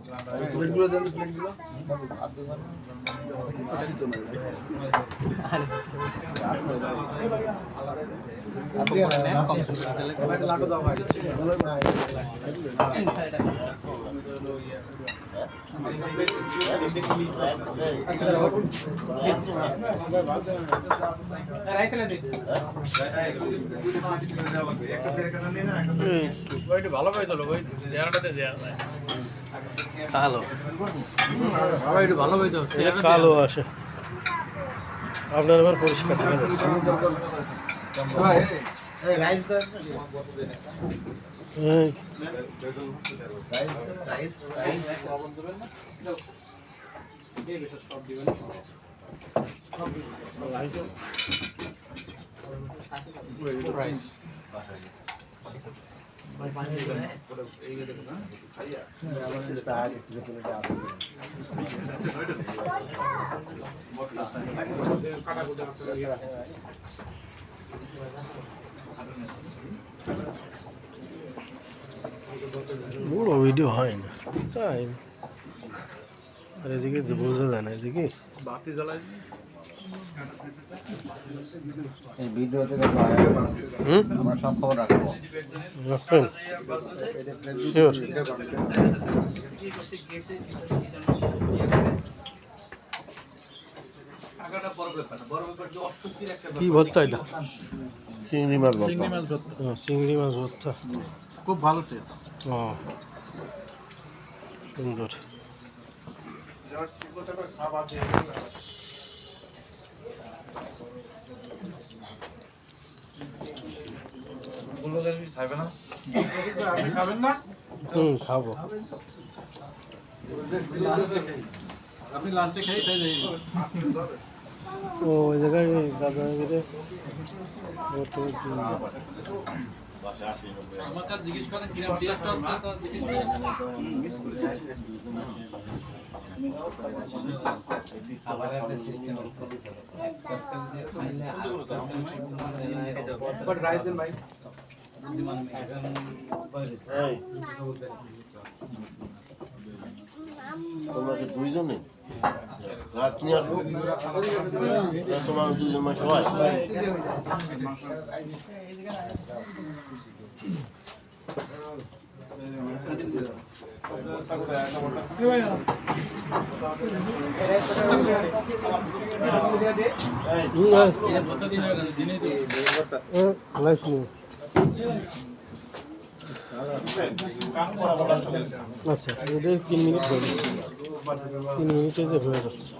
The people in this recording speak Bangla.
প্লেটগুলো দেন, প্লেটগুলো ভালো পাইতো কালো একটু ভালো পাইতো কালো আসে আপনার আবার পরিষ্কার দেখা যাচ্ছে এই বড় ভিডিও হয় না তাই আর এদিকে বোঝা যায় না এদিকে বাতি জ্বালাই এই ভিডিওতে আমরা সব খবর রাখবো। রাখবেন শিওর কি ভর্তা এটা চিংড়ি মাছ ভর্তা চিংড়ি মাছ ভর্তা খুব ভালো টেস্ট। ও সুন্দর খাবেন না? খাবো আপনি লাস্টে খাই তাই যাই ও ওই জায়গায় দাদা আমার কাছে জিজ্ঞেস করেন কিরম টেস্ট বাট রাইস দেন ভাই তোমরা কি দুইজনে রাত নিয়ে আসো তোমার দুইজন মাস হয় আচ্ছা এটা 3 মিনিট হয়ে গেছে 3 মিনিটে যে হয়ে যাচ্ছে